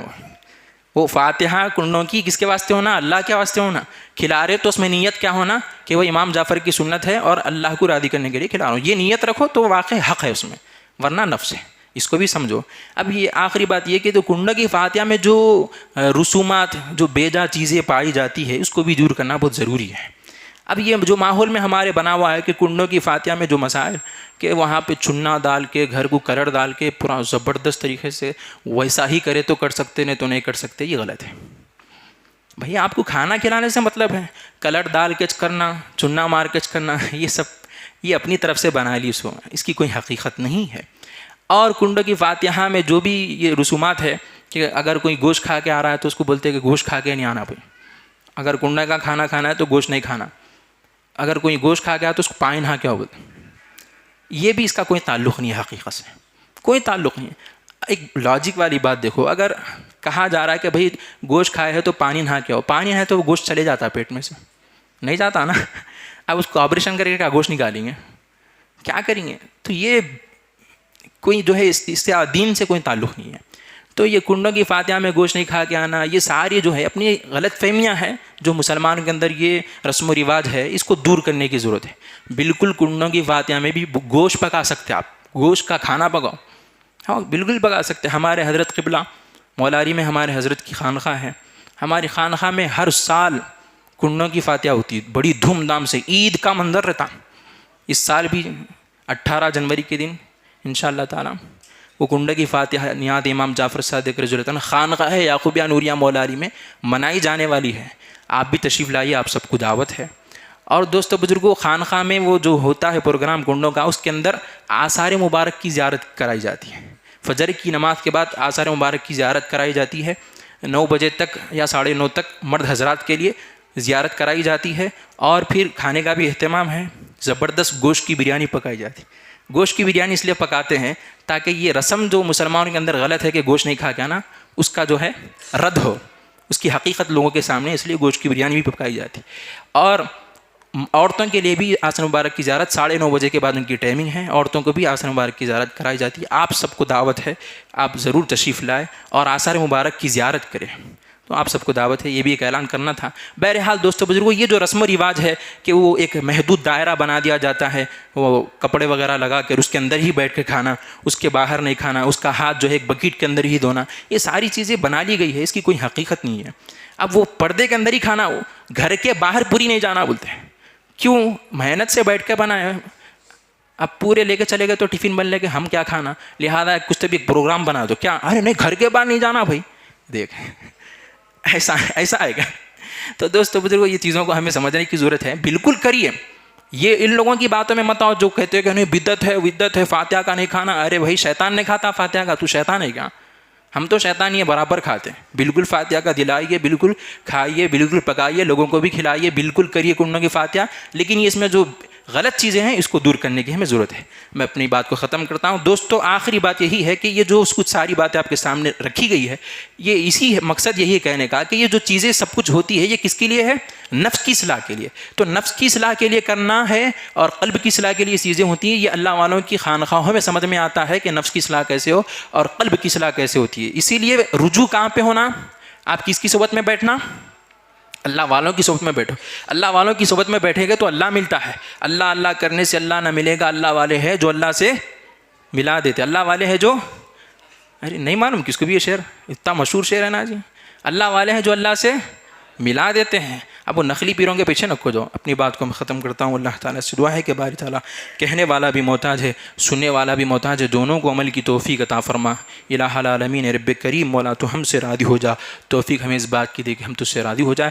وہ فاتحہ کنڈوں کی کس کے واسطے ہونا, اللہ کے واسطے ہونا. کھلا رہے تو اس میں نیت کیا ہونا کہ وہ امام جعفر کی سنت ہے اور اللہ کو راضی کرنے کے لیے کھلا رہا ہوں, یہ نیت رکھو تو واقع حق ہے اس میں, ورنہ نفس ہے. اس کو بھی سمجھو. اب یہ آخری بات یہ کہ تو کنڈوں کی فاتحہ میں جو رسومات, جو بیجا چیزیں پائی جاتی ہے, اس کو بھی دور کرنا بہت ضروری ہے. اب یہ جو ماحول میں ہمارے بنا ہوا ہے کہ کنڈوں کی فاتحہ میں جو مسائل کہ وہاں پہ چنا ڈال کے, گھر کو کلر ڈال کے پورا زبردست طریقے سے ویسا ہی کرے تو کر سکتے, نہیں تو نہیں کر سکتے, یہ غلط ہے. بھئی آپ کو کھانا کھلانے سے مطلب ہے, کلر ڈال کے کرنا, چنا مار کے کرنا, یہ سب یہ اپنی طرف سے بنا لی, اس کی کوئی حقیقت نہیں ہے. اور کنڈوں کی فاتحہ میں جو بھی یہ رسومات ہے کہ اگر کوئی گوشت کھا کے آ رہا ہے تو اس کو بولتے ہیں کہ گوشت کھا کے نہیں آنا بھائی. اگر کنڈے کا کھانا کھانا ہے تو گوشت نہیں کھانا. اگر کوئی گوشت کھا گیا تو اس کو پائن ہاں کیا بولتے, یہ بھی اس کا کوئی تعلق نہیں ہے حقیقت سے, کوئی تعلق نہیں ہے. ایک لاجک والی بات دیکھو, اگر کہا جا رہا ہے کہ بھائی گوشت کھائے ہے تو پانی نہا کے آؤ. پانی ہے تو وہ گوشت چلے جاتا ہے پیٹ میں سے, نہیں جاتا نا. اب اس کو آپریشن کر کے کیا گوشت نکالیں گے, کیا کریں گے؟ تو یہ کوئی جو ہے اس سے دین سے کوئی تعلق نہیں ہے. تو یہ کنڈوں کی فاتحہ میں گوشت نہیں کھا کے آنا, یہ ساری جو ہے اپنی غلط فہمیاں ہیں جو مسلمان کے اندر یہ رسم و رواج ہے, اس کو دور کرنے کی ضرورت ہے. بالکل کنڈوں کی فاتحہ میں بھی گوشت پکا سکتے آپ, گوشت کا کھانا پکاؤ, ہاں بالکل پکا سکتے. ہمارے حضرت قبلہ مولا علی میں ہمارے حضرت کی خانقاہ ہے, ہماری خانقاہ میں ہر سال کنڈوں کی فاتحہ ہوتی ہے بڑی دھوم دھام سے, عید کا منظر رہتا. اس سال بھی 18 جنوری کے دن انشاءاللہ تعالیٰ وہ کنڈ کی فاتحہ نیاد امام جعفر صادق رضی اللہ عنہ خانقاہ یعقوبیہ نوریہ مولا علی میں منائی جانے والی ہے. آپ بھی تشریف لائیے, آپ سب کو دعوت ہے. اور دوستو بزرگوں, خانقاہ میں وہ جو ہوتا ہے پروگرام کنڈوں کا, اس کے اندر آثار مبارک کی زیارت کرائی جاتی ہے. فجر کی نماز کے بعد آثار مبارک کی زیارت کرائی جاتی ہے. 9 بجے تک یا 9:30 تک مرد حضرات کے لیے زیارت کرائی جاتی ہے. اور پھر کھانے کا بھی اہتمام ہے, زبردست گوشت کی بریانی پکائی جاتی ہے. گوشت کی بریانی اس لیے پکاتے ہیں تاکہ یہ رسم جو مسلمانوں کے اندر غلط ہے کہ گوشت نہیں کھا کے آنا, اس کا جو ہے رد ہو, اس کی حقیقت لوگوں کے سامنے, اس لیے گوشت کی بریانی بھی پکائی جاتی. اور عورتوں کے لیے بھی آسن مبارک کی زیارت 9:30 بجے کے بعد ان کی ٹائمنگ ہے, عورتوں کو بھی آسن مبارک کی زیارت کرائی جاتی ہے. آپ سب کو دعوت ہے, آپ ضرور تشریف لائیں اور آثار مبارک کی زیارت کریں. تو آپ سب کو دعوت ہے, یہ بھی ایک اعلان کرنا تھا. بہرحال دوستو بزرگوں, یہ جو رسم و رواج ہے کہ وہ ایک محدود دائرہ بنا دیا جاتا ہے, وہ کپڑے وغیرہ لگا کر اس کے اندر ہی بیٹھ کے کھانا, اس کے باہر نہیں کھانا, اس کا ہاتھ جو ہے ایک بکیٹ کے اندر ہی دھونا, یہ ساری چیزیں بنا لی گئی ہے, اس کی کوئی حقیقت نہیں ہے. اب وہ پردے کے اندر ہی کھانا, وہ گھر کے باہر پوری نہیں جانا بولتے ہیں. کیوں؟ محنت سے بیٹھ کے بنایا, اب پورے لے کے چلے گئے تو ٹفن بن لے کے ہم کیا کھانا, لہٰذا کچھ تو بھی ایک پروگرام بنا دو. کیا؟ ارے نہیں, گھر کے باہر نہیں جانا بھائی. دیکھ ایسا آئے گا. تو دوستو بزرگوں, یہ چیزوں کو ہمیں سمجھنے کی ضرورت ہے. بالکل کریے, یہ ان لوگوں کی باتوں میں مت آؤ جو کہتے ہیں کہ نہیں بدعت ہے فاتحہ کا نہیں کھانا. ارے بھائی شیطان نے کھاتا فاتحہ کا, تو شیطان ہے کیا؟ ہم تو شیطان یہ برابر کھاتے ہیں. بالکل فاتحہ کا دلائیے, بالکل کھائیے, بالکل پکائیے, لوگوں کو بھی کھلائیے, بالکل کریے کنڈوں کی فاتحہ. لیکن یہ اس میں جو غلط چیزیں ہیں اس کو دور کرنے کی ہمیں ضرورت ہے. میں اپنی بات کو ختم کرتا ہوں. دوستو آخری بات یہی ہے کہ یہ جو کچھ ساری باتیں آپ کے سامنے رکھی گئی ہے, یہ اسی مقصد یہی ہے کہنے کا کہ یہ جو چیزیں سب کچھ ہوتی ہے یہ کس کے لیے ہے؟ نفس کی اصلاح کے لیے. تو نفس کی اصلاح کے لیے کرنا ہے اور قلب کی اصلاح کے لیے چیزیں ہوتی ہیں. یہ اللہ والوں کی خانقاہوں میں سمجھ میں آتا ہے کہ نفس کی اصلاح کیسے ہو اور قلب کی اصلاح کیسے ہوتی ہے. اسی لیے رجوع کہاں پہ ہونا؟ آپ کس کی صحبت میں بیٹھنا؟ اللہ والوں کی صحبت میں بیٹھو. اللہ والوں کی صحبت میں بیٹھے گے تو اللہ ملتا ہے. اللہ کرنے سے اللہ نہ ملے گا. اللہ والے ہیں جو اللہ سے ملا دیتے. اللہ والے ہیں جو, ارے نہیں معلوم کس کو بھی یہ شعر, اتنا مشہور شعر ہے نا جی. اللہ والے ہیں جو اللہ سے ملا دیتے ہیں. اب وہ نقلی پیروں کے پیچھے نہ کھو جاؤ. اپنی بات کو میں ختم کرتا ہوں. اللہ تعالیٰ سے دعا ہے کہ باری تعالیٰ کہنے والا بھی محتاج ہے, سننے والا بھی محتاج ہے, دونوں کو عمل کی توفیق عطا فرما. الہ العالمین رب کریم مولا تو ہم سے راضی ہو جا. توفیق ہمیں اس بات کی دے کہ ہم تجھ سے راضی ہو جائیں.